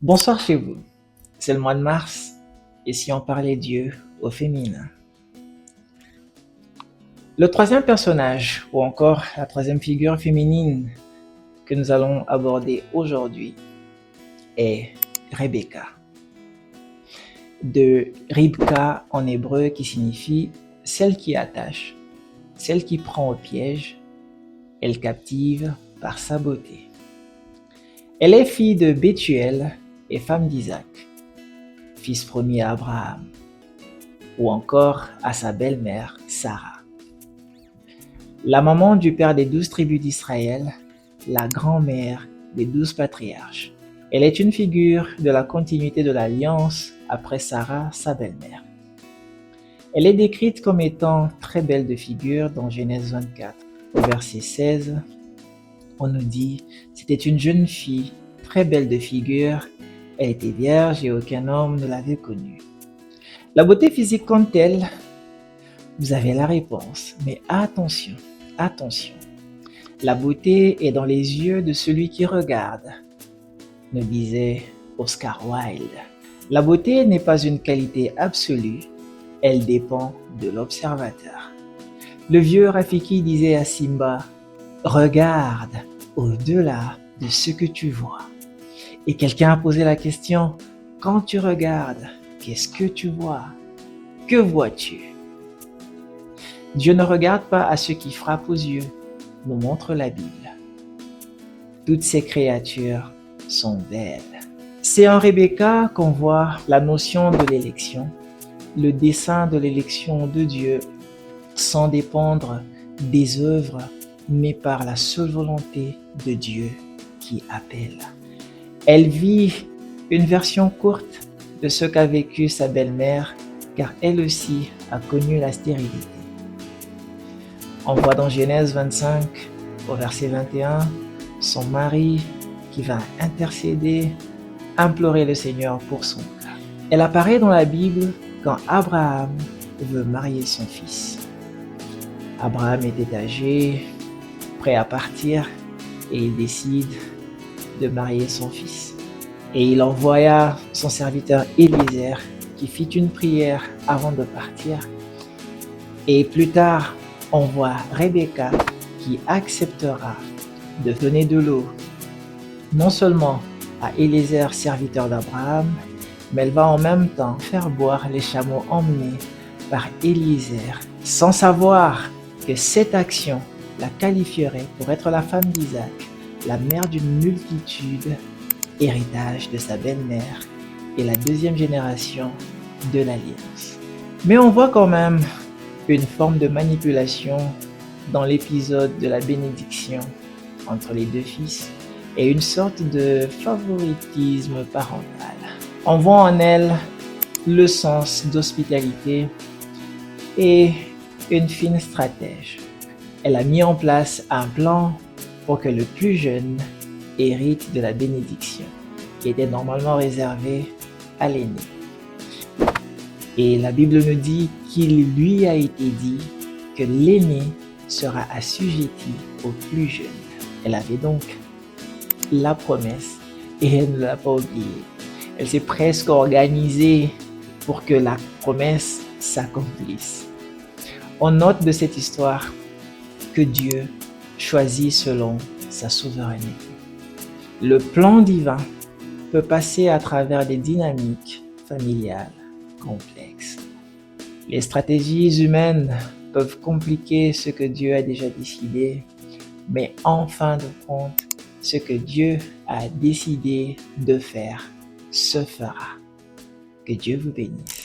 Bonsoir chez vous, c'est le mois de mars, et si on parlait Dieu au féminin. Le troisième personnage, ou encore la troisième figure féminine que nous allons aborder aujourd'hui est Rebecca. De Ribka en hébreu qui signifie celle qui attache, celle qui prend au piège, elle captive par sa beauté. Elle est fille de Bethuel et femme d'Isaac, fils premier à Abraham, ou encore à sa belle-mère Sarah. La maman du père des 12 tribus d'Israël, la grand-mère des 12 patriarches. Elle est une figure de la continuité de l'alliance après Sarah, sa belle-mère. Elle est décrite comme étant très belle de figure dans Genèse 24. Au verset 16, on nous dit « C'était une jeune fille, très belle de figure, elle était vierge et aucun homme ne l'avait connue. » La beauté physique comme telle, vous avez la réponse, mais attention, attention. La beauté est dans les yeux de celui qui regarde, nous disait Oscar Wilde. La beauté n'est pas une qualité absolue, elle dépend de l'observateur. Le vieux Rafiki disait à Simba, « Regarde au-delà de ce que tu vois. » Et quelqu'un a posé la question, « Quand tu regardes, qu'est-ce que tu vois? Que vois-tu » Dieu ne regarde pas à ce qui frappe aux yeux, nous montre la Bible. Toutes ces créatures sont belles. C'est en Rebecca qu'on voit la notion de l'élection, le dessein de l'élection de Dieu, sans dépendre des œuvres, mais par la seule volonté de Dieu qui appelle. Elle vit une version courte de ce qu'a vécu sa belle-mère, car elle aussi a connu la stérilité. On voit dans Genèse 25, au verset 21, son mari qui va intercéder, implorer le Seigneur pour son cas. Elle apparaît dans la Bible quand Abraham veut marier son fils. Abraham était âgé, prêt à partir, et il décide de marier son fils. Et il envoya son serviteur Eliezer qui fit une prière avant de partir. Et plus tard, on voit Rebecca qui acceptera de donner de l'eau, non seulement à Eliezer, serviteur d'Abraham, mais elle va en même temps faire boire les chameaux emmenés par Eliezer, sans savoir que cette action la qualifierait pour être la femme d'Isaac, la mère d'une multitude, héritage de sa belle-mère et la deuxième génération de l'Alliance. Mais on voit quand même une forme de manipulation dans l'épisode de la bénédiction entre les deux fils et une sorte de favoritisme parental. On voit en elle le sens d'hospitalité et une fine stratège. Elle a mis en place un plan pour que le plus jeune hérite de la bénédiction qui était normalement réservée à l'aîné. Et la Bible nous dit qu'il lui a été dit que l'aîné sera assujetti au plus jeune. Elle avait donc la promesse et elle ne l'a pas oubliée. Elle s'est presque organisée pour que la promesse s'accomplisse. On note de cette histoire que Dieu choisit selon sa souveraineté. Le plan divin peut passer à travers des dynamiques familiales complexes. Les stratégies humaines peuvent compliquer ce que Dieu a déjà décidé, mais en fin de compte, ce que Dieu a décidé de faire se fera. Que Dieu vous bénisse.